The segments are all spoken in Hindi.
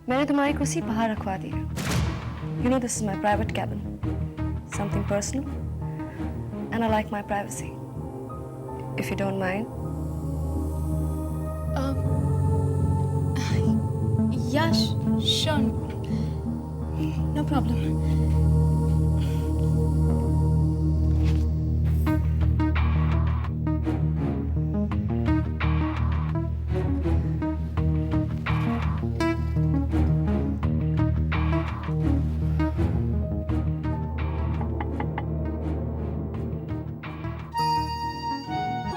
मैंने तुम्हारी कुर्सी बाहर रखवा दी है। You know this is my private cabin. Something personal. And I like my privacy. If you don't mind. Yeah, sure. No problem.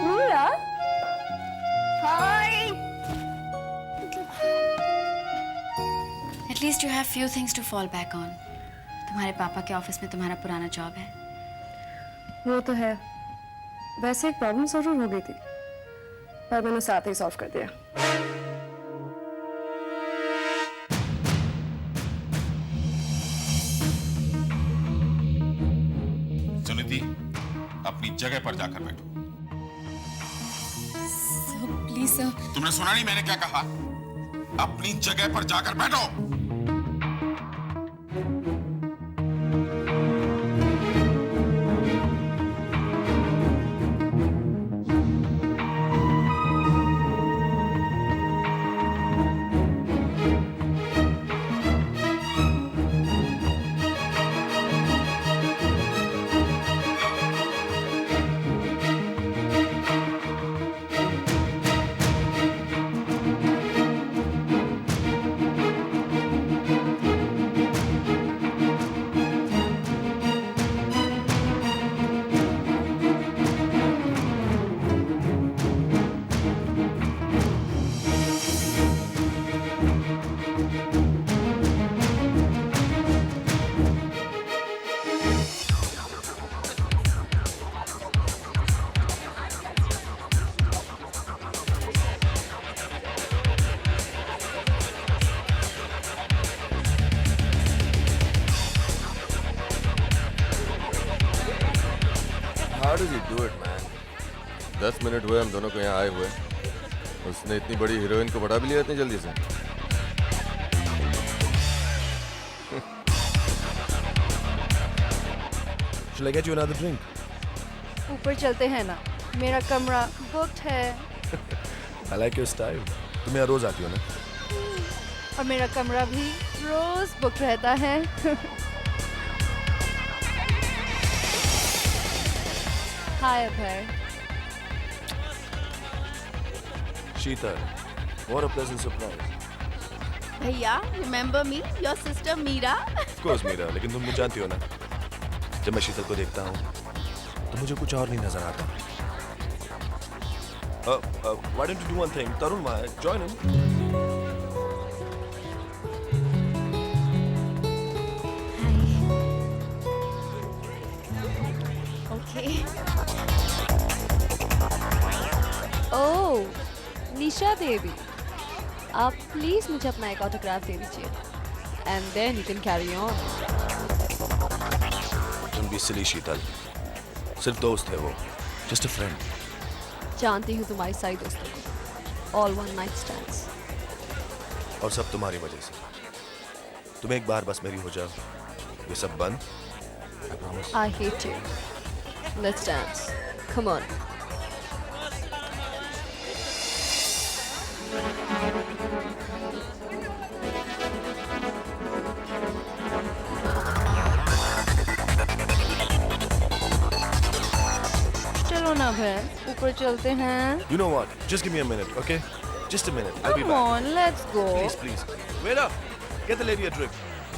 Meera? Hi! At least you have few things to fall back on. तुम्हारे पापा के ऑफिस में तुम्हारा पुराना जॉब है। वो तो है। वैसे एक प्रॉब्लम जरूर हो गई थी, पर मैंने साथ ही सॉल्व कर दिया। सुनीति, अपनी जगह पर जाकर बैठो। Please sir. तुमने सुना नहीं मैंने क्या कहा? अपनी जगह पर जाकर बैठो। How does he do it, man? 10 minute हुए हम दोनों को यहाँ आए हुए। उसने इतनी बड़ी हीरोइन को बढ़ा भी लिया इतनी जल्दी से। Shall I get you another drink? ऊपर चलते हैं ना, मेरा कमरा बुक्ड है। I like your style. तुम यहाँ रोज आती हो ना? और मेरा कमरा भी रोज बुक रहता है। हाय अभय। Sheetal, what a pleasant surprise. भैया, remember me, your sister Meera? Of course, Meera, लेकिन तुम मुझे जानती हो ना? जब मैं शीतल को देखता हूँ, तो मुझे कुछ और नहीं नजर आता। Why don't you do one thing? Tarun वहाँ है, join him. Okay. ओह, निशा देवी, आप प्लीज मुझे अपना एक ऑटोग्राफ दे दीजिए, and then you can carry on. Don't be silly, Sheetal. सिर्फ दोस्त है वो, just a friend. जानती हूँ तुम्हारी सारी दोस्तों को, ऑल वन नाइट स्टैंड्स। और सब तुम्हारी वजह से। तुम एक बार बस मेरी हो जाओ, ये सब बंद। I promise. I hate you. Let's dance. Come on. चलो ना बहन, ऊपर चलते हैं। You know what? Just give me a minute, okay? Just a minute. I'll be Come back. on, let's go. Please, please. Wait up. Get the lady a drink.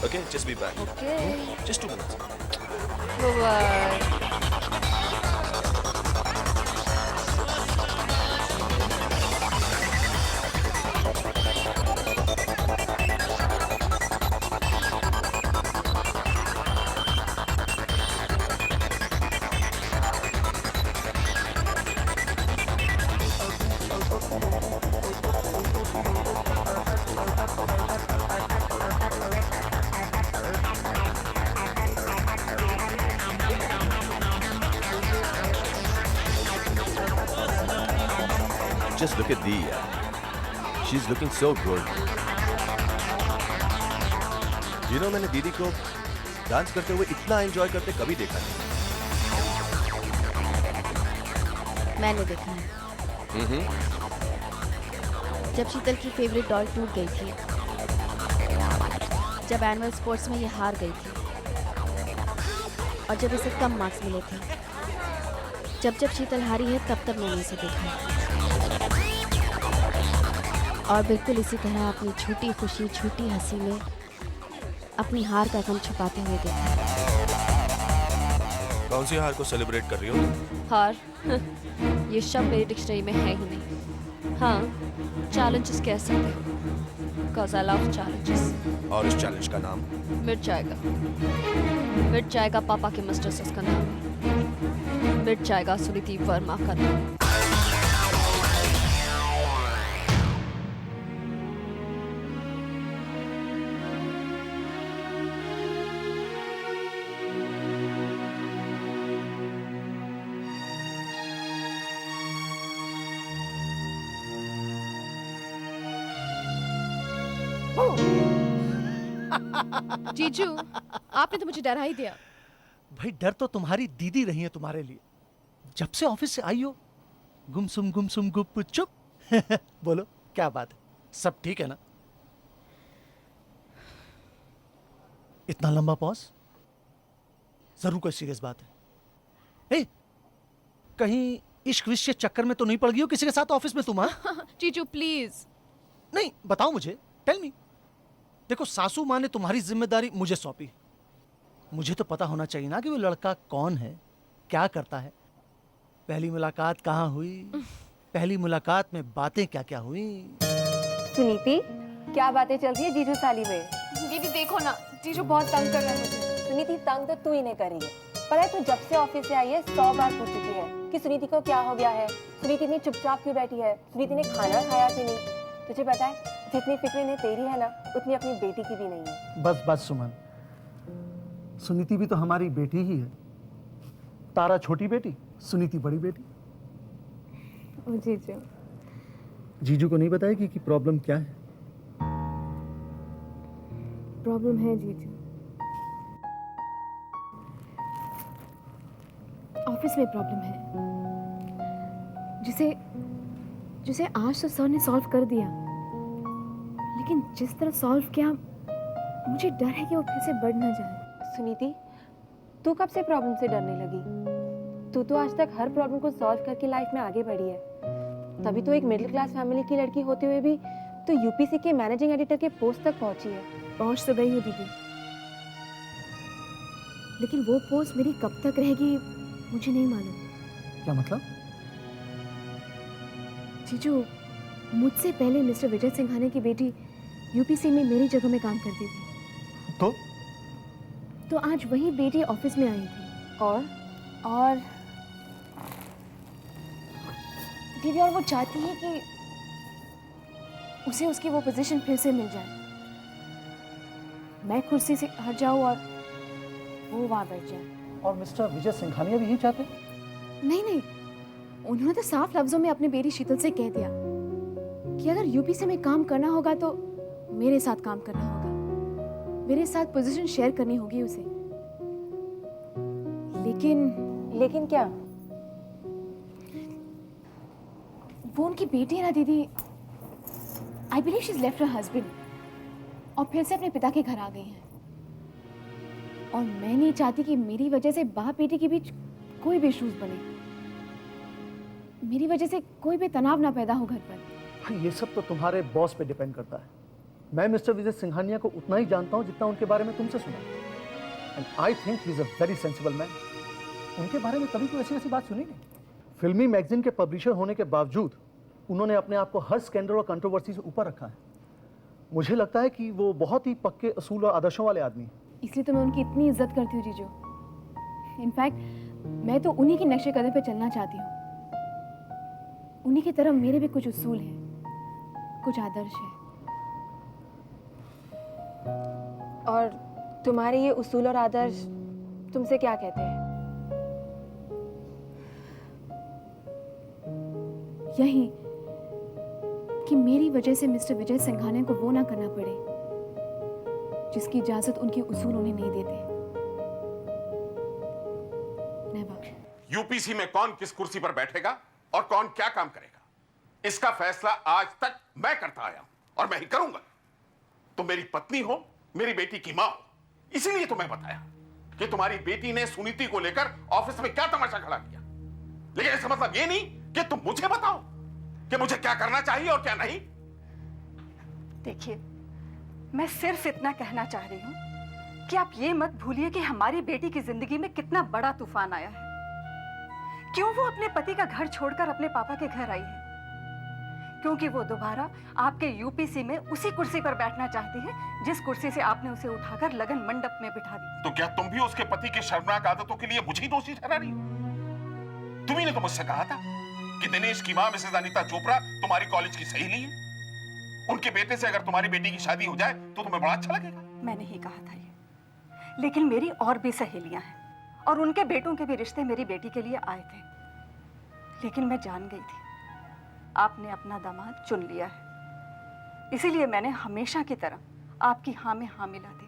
Okay? Just be back. Okay. Just 2 minutes. Bye-bye. Just look at Dee. She's looking so good. मैंने दीदी को डांस करते हुए इतना एंजॉय करते कभी देखा नहीं। मैंने देखा है। जब शीतल की फेवरेट डॉल टूट गई थी, जब एनुअल स्पोर्ट्स में ये हार गई थी, और जब इसे कम मार्क्स मिले थे, जब शीतल हारी है तब मैंने इसे देखा है। और बिल्कुल इसी तरह अपनी छोटी खुशी, छोटी हंसी में अपनी हार का गम छुपाते हुए देखा। कौन सी हार को सेलिब्रेट कर रही हो? हार ये शब्द मेरी डिक्शनरी में है ही नहीं। हाँ, चैलेंजेस कह सकते हो, बिकॉज आई लव चैलेंजेस। और इस चैलेंज का नाम? मिट जाएगा पापा के मिस्ट्रेस का नाम, मिट जाएगा सुनीति वर्मा का नाम। जीजू, आपने तो मुझे डरा ही दिया। भाई डर तो तुम्हारी दीदी रही है तुम्हारे लिए। जब से ऑफिस से आई हो गुमसुम गुप चुप। बोलो क्या बात है, सब ठीक है ना? इतना लंबा पॉज, जरूर कोई सीरियस बात है? ए, कहीं इश्क विश्क के चक्कर में तो नहीं पड़ गई हो किसी के साथ ऑफिस में तुम? हाँ जीजू प्लीज। नहीं बताओ मुझे, टेल मी। देखो सासू माँ ने तुम्हारी जिम्मेदारी मुझे सौंपी, मुझे तो पता होना चाहिए ना कि वो लड़का कौन है, क्या करता है, पहली मुलाकात कहाँ हुई, पहली मुलाकात में बातें क्या क्या हुई। सुनीति, क्या बातें चल रही है जीजू साली में? दीदी देखो ना, जीजू बहुत तंग कर रहा है मुझे। सुनीति तंग तो तू ही नहीं कर रही है। पता है तू जब से ऑफिस से आई है 100 बार पूछ चुकी है कि सुनीति को क्या हो गया है, सुनीति इतनी चुपचाप क्यों बैठी है, सुनीति ने खाना खाया कि नहीं। तुझे पता है जितनी फिक्र इन्हें तेरी है ना, उतनी अपनी बेटी की भी नहीं है। बस सुमन, सुनीति भी तो हमारी बेटी ही है। तारा छोटी बेटी, सुनीति बड़ी बेटी। जीजू, जीजू को नहीं बताएगी कि प्रॉब्लम क्या है? प्रॉब्लम है जीजू। ऑफिस में प्रॉब्लम है, जिसे आज तो सर ने सॉल्व कर दिया, लेकिन जिस तरह सॉल्व किया मुझे डर है कि वो फिर से बढ़ ना जाए। सुनीति, तू कब से प्रॉब्लम से डरने लगी? तू तो आज तक हर प्रॉब्लम को सॉल्व करके लाइफ में आगे बढ़ी है। तभी तो एक मिडिल क्लास फैमिली की लड़की होते हुए भी तो यूपीसी के मैनेजिंग एडिटर के पोस्ट तक पहुंची है। पहुंच तो गई हूँ दीदी, लेकिन वो पोस्ट मेरी कब तक रहेगी मुझे नहीं मालूम। क्या मतलब? जीजू, मुझसे पहले मिस्टर विजय सिंघानिया की बेटी यूपीसी में मेरी जगह में काम करती थी। तो आज वही बेटी ऑफिस में आई थी और दीदी, और वो चाहती है कि उसे उसकी वो पोजीशन फिर से मिल जाए। मैं कुर्सी से हट जाऊं और वो वहां बैठ जाए। और मिस्टर विजय सिंघानिया भी यही चाहते? नहीं, उन्होंने तो साफ लफ्जों में अपनी बेटी शीतल से कह दिया कि अगर यूपीसी में काम करना होगा तो मेरे साथ काम करना होगा, मेरे साथ पोजीशन शेयर करनी होगी उसे। लेकिन क्या? वो उनकी बेटी है ना दीदी। I believe she is left her husband और फिर से अपने पिता के घर आ गई हैं। और मैं नहीं चाहती कि मेरी वजह से बाप बेटी के बीच कोई भी इश्यूज बने, मेरी वजह से कोई भी तनाव ना पैदा हो घर पर। ये सब तो तुम्हारे बॉस पे डिपेंड करता है। मैं मिस्टर विजय सिंघानिया को उतना ही जानता हूँ जितना उनके बारे में तुमसे सुना। And I think he is a very sensible man. उनके बारे में कभी कोई ऐसी बात सुनी नहीं। फिल्मी मैगजीन के पब्लिशर होने के बावजूद उन्होंने अपने आप को हर स्कैंडल और कंट्रोवर्सी से ऊपर रखा है। मुझे लगता है कि वो बहुत ही पक्के असूल और आदर्शों वाले आदमी हैं। इसलिए तो मैं उनकी इतनी इज्जत करती हूँ जीजू। इनफैक्ट मैं तो उन्हीं के नक्शे कदम पे चलना चाहती हूँ। उन्हीं की तरह मेरे भी कुछ उसूल हैं, कुछ आदर्श है। और तुम्हारे ये उसूल और आदर्श तुमसे क्या कहते हैं? यही कि मेरी वजह से मिस्टर विजय सिंघानिया को वो ना करना पड़े जिसकी इजाजत उनके उसूल उन्हें नहीं देते। नेवर। यूपीसी में कौन किस कुर्सी पर बैठेगा और कौन क्या काम करेगा, इसका फैसला आज तक मैं करता आया हूं और मैं ही करूंगा। तुम मेरी पत्नी हो, मेरी बेटी की मां हो, इसीलिए तुम्हें बताया कि तुम्हारी बेटी ने सुनीति को लेकर ऑफिस में क्या तमाशा खड़ा किया। लेकिन इसका मतलब ये नहीं कि तुम मुझे बताओ कि मुझे क्या करना चाहिए और क्या नहीं। देखिए, मैं सिर्फ इतना कहना चाह रही हूँ कि आप ये मत भूलिए कि हमारी बेटी की जिंदगी में कितना बड़ा तूफान आया है। क्यों वो अपने पति का घर छोड़कर अपने पापा के घर आई है? क्योंकि वो दोबारा आपके यूपीसी में उसी कुर्सी पर बैठना चाहती है जिस कुर्सी से आपने उसे उठाकर लगन मंडप में बिठा दी। तो क्या तुम भी उसके पति के शर्मनाक आदतों के लिए मुझे ही दोषी ठहरा रही हो? तुम्ही ने तो मुझसे कहा था कि दिनेश की मां मिसेस अनीता चोपड़ा तुम्हारी कॉलेज की सहेली है। उनके बेटे से अगर तुम्हारी बेटी की शादी हो जाए तो तुम्हें बड़ा अच्छा लगेगा। मैंने ही कहा था ये, लेकिन मेरी और भी सहेलियां हैं और उनके बेटों के भी रिश्ते मेरी बेटी के लिए आए थे। लेकिन मैं जान गई थी आपने अपना दामाद चुन लिया है, इसीलिए मैंने हमेशा की तरह आपकी हाँ में हाँ मिला दी।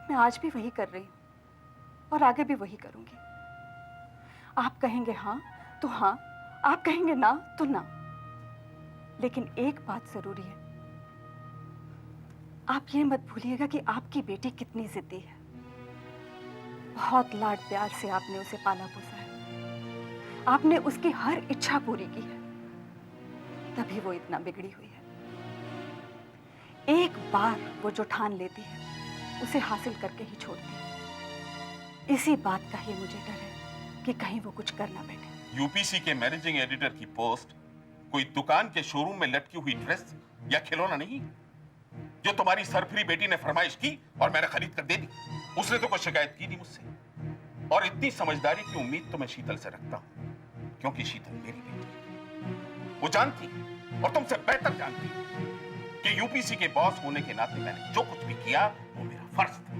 मैं आज भी वही कर रही हूँ और आगे भी वही करूंगी। आप कहेंगे हाँ तो हाँ, आप कहेंगे ना तो ना, लेकिन एक बात जरूरी है, आप ये मत भूलिएगा कि आपकी बेटी कितनी जिद्दी है। बहुत लाड प्यार से आपने उसे पाला पोसा है, आपने उसकी हर इच्छा पूरी की है, तभी वो इतना बिगड़ी हुई है। एक बार वो जो ठान लेती है उसे हासिल करके ही छोड़ती है। इसी बात का ही मुझे डर है कि कहीं वो कुछ कर ना बैठे। यूपीसी के मैनेजिंग एडिटर की पोस्ट कोई दुकान के शोरूम में लटकी हुई ड्रेस या खिलौना नहीं जो तुम्हारी सरफरी बेटी ने फरमाइश की और मैंने खरीद कर दे दी। उसने तो कोई शिकायत की नहीं मुझसे। और इतनी समझदारी की उम्मीद तो मैं शीतल से रखता हूं, क्योंकि शीतल मेरी बेटी है। वो जानती और तुमसे बेहतर जानती कि यूपीसी के बॉस होने के नाते मैंने जो कुछ भी किया वो मेरा फर्ज था।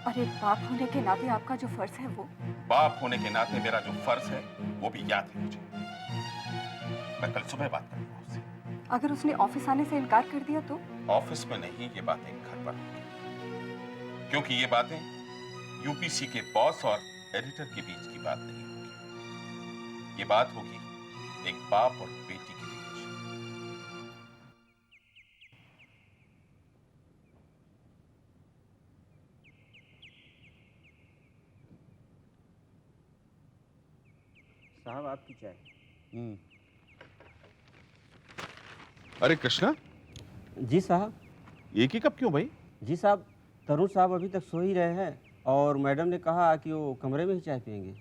और एक बाप होने के नाते आपका जो फर्ज है वो, बाप होने के नाते मेरा जो फर्ज है वो भी याद है मुझे। मैं कल सुबह बात करूंगा उससे। अगर उसने ऑफिस आने से इनकार कर दिया तो? ऑफिस में नहीं, ये बातें घर पर होंगी, क्योंकि ये बातें यूपीसी के बॉस और एडिटर के बीच की बात नहीं होगी। ये बात होगी एक बाप और बेटी के बीच। साहब आपकी चाय। अरे कृष्णा। जी साहब। एक ही कप क्यों भाई? जी साहब, तरुण साहब अभी तक सो ही रहे हैं और मैडम ने कहा कि वो कमरे में ही चाय पियेंगे।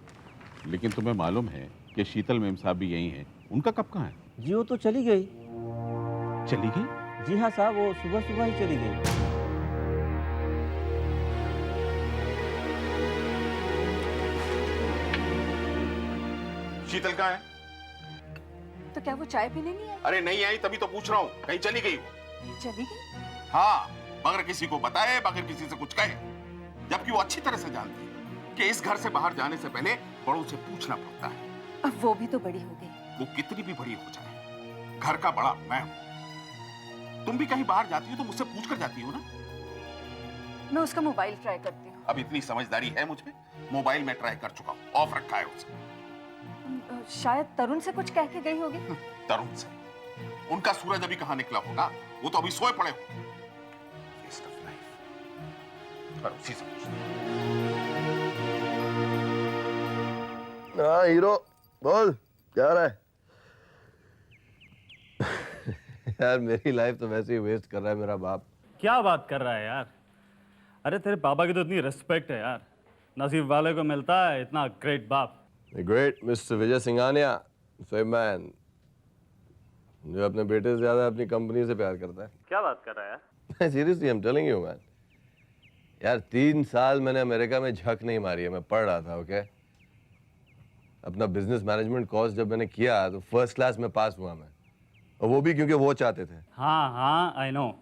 लेकिन तुम्हें मालूम है कि शीतल मैम साहब भी यही हैं। उनका कप कहाँ है? जी वो तो चली गई। चली गई? जी हाँ साहब, वो सुबह सुबह ही चली गई। शीतल कहाँ है? तो क्या वो चाय पीने नहीं आई? अरे नहीं आई तभी तो पूछ रहा हूँ, कहीं चली गई वो? चली गई? हाँ, बगैर किसी को बताए, बगैर किसी से कुछ कहे, जबकि वो अच्छी तरह से जानती है कि इस घर से बाहर जाने से पहले बड़ों से पूछना पड़ता है। अब वो भी तो बड़ी हो गई। वो कितनी भी बड़ी हो जाए, घर का बड़ा मैं हूँ। तुम भी कहीं बाहर जाती हो तो मुझसे पूछ कर जाती हो ना? मैं उसका मोबाइल ट्राई करती हूँ। अब इतनी समझदारी है मुझ में, मोबाइल में ट्राई कर चुका हूँ, ऑफ रखा है उसे। शायद तरुण से कुछ कह के गई होगी। तरुण से? उनका सूरज अभी कहाँ निकला होगा, वो तो अभी सोए पड़े हो। Waste of life। पर उसी से हाँ हीरो, बोल क्या रहा है? यार मेरी लाइफ तो वैसे ही वेस्ट कर रहा है मेरा बाप। क्या बात कर रहा है यार? अरे तेरे पापा की तो इतनी रिस्पेक्ट है यार, नसीब वाले को मिलता है इतना ग्रेट बाप। The great Mr. Vijay Singhania, fame man, जो अपने बेटे से ज्यादा अपनी कंपनी से प्यार करता है। क्या बात कर रहा है यार? Seriously I am telling you man. यार 3 साल मैंने अमेरिका में झक नहीं मारी है, मैं पढ़ रहा था। ओके, अपना बिजनेस मैनेजमेंट कोर्स जब मैंने किया तो फर्स्ट क्लास में पास हुआ मैं, और वो भी क्योंकि वो चाहते थे। हाँ हाँ आई नो,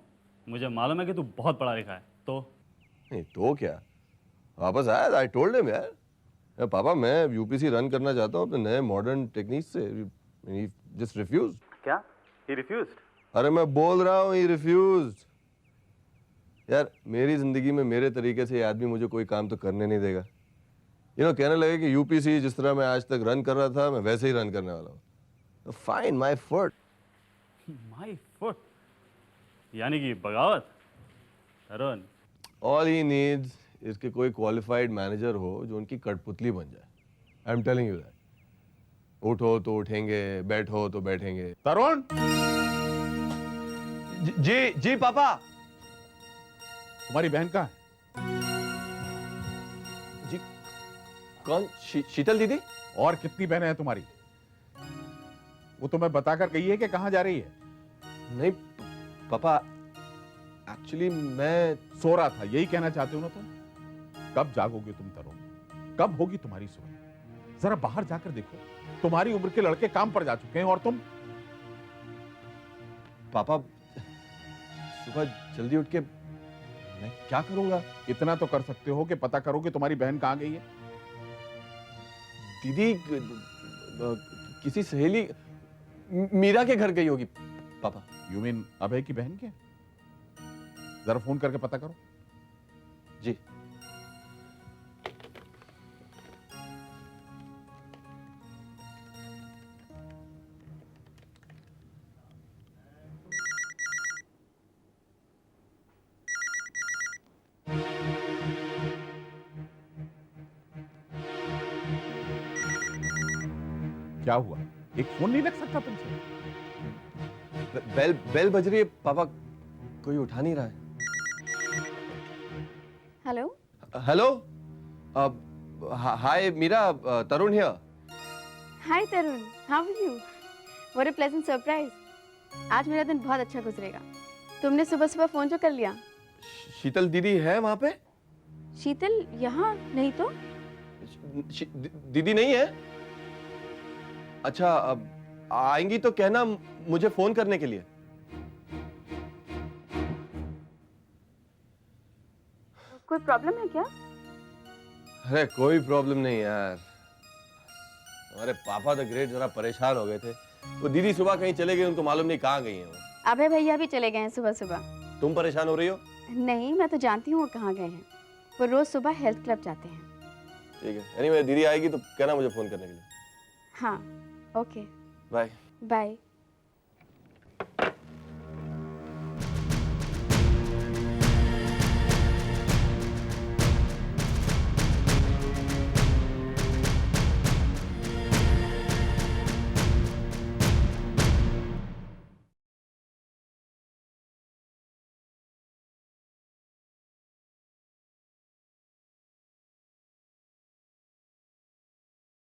मुझे मालूम है कि तू बहुत पढ़ा लिखा है। तो नहीं तो क्या, वापस आया। आई टोल्ड हिम यार, पापा मैं यूपीसी रन करना चाहता हूँ अपने नए मॉडर्न टेक्निक से। ही जस्ट रिफ्यूज्ड। क्या? ही रिफ्यूज्ड? अरे मैं बोल रहा हूँ ही रिफ्यूज्ड। यार मेरी जिंदगी में मेरे तरीके से ये आदमी मुझे कोई काम तो करने नहीं देगा। कहने लगे कि यूपीसी जिस तरह मैं आज तक रन कर रहा था मैं वैसे ही रन करने वाला हूँ। Fine, my foot. My foot यानी कि बगावत। तरुण, ऑल ही नीड्स इज कि कोई क्वालिफाइड मैनेजर हो जो उनकी कठपुतली बन जाए। I am telling you that. उठो तो उठेंगे, बैठो तो बैठेंगे। तरुण, जी जी पापा। तुम्हारी बहन कहाँ है? जी कौन? शीतल दीदी? और कितनी बहनें हैं तुम्हारी? वो तुम्हें बताकर गई है कि कहाँ जा रही है? नहीं पापा, एक्चुअली मैं सो रहा था, यही कहना चाहते हो ना तुम? कब जागोगे तुम तरुण? कब होगी तुम्हारी सुबह? जरा बाहर जाकर देखो, तुम्हारी उम्र के लड़के काम पर जा चुके हैं और तुम। पापा सुबह जल्दी उठ के मैं क्या करूंगा? इतना तो कर सकते हो कि पता करो कि तुम्हारी बहन कहाँ गई है। दीदी किसी सहेली मीरा के घर गई होगी पापा। यू मीन अभय की बहन के? जरा फोन करके पता करो। जी। क्या हुआ? एक फोन नहीं लग सकता तुमसे? बेल बज रही है पापा, कोई उठा नहीं रहा है। Hello hello, hi Meera, Tarun here. Hi Tarun, how are you? What a pleasant surprise. आज मेरा दिन बहुत अच्छा गुजरेगा। तुमने सुबह सुबह फोन जो कर लिया। शीतल दीदी है वहां पे? शीतल यहाँ नहीं तो? दीदी नहीं है? अच्छा, अब आएंगी तो कहना मुझे फोन करने के लिए। कोई प्रॉब्लम है क्या? अरे कोई प्रॉब्लम नहीं यार, हमारे पापा द ग्रेट जरा परेशान हो गए थे। वो दीदी सुबह कहीं चले गए, उनको मालूम नहीं कहाँ गई हैं वो। अभय भैया भी चले गए हैं सुबह सुबह। तुम परेशान हो रही हो? नहीं, मैं तो जानती हूँ वो कहाँ गए हैं। वो रोज सुबह हेल्थ क्लब जाते हैं। ठीक है, एनीवे दीदी आएगी तो कहना मुझे फोन करने के लिए। हाँ ओके, बाय बाय।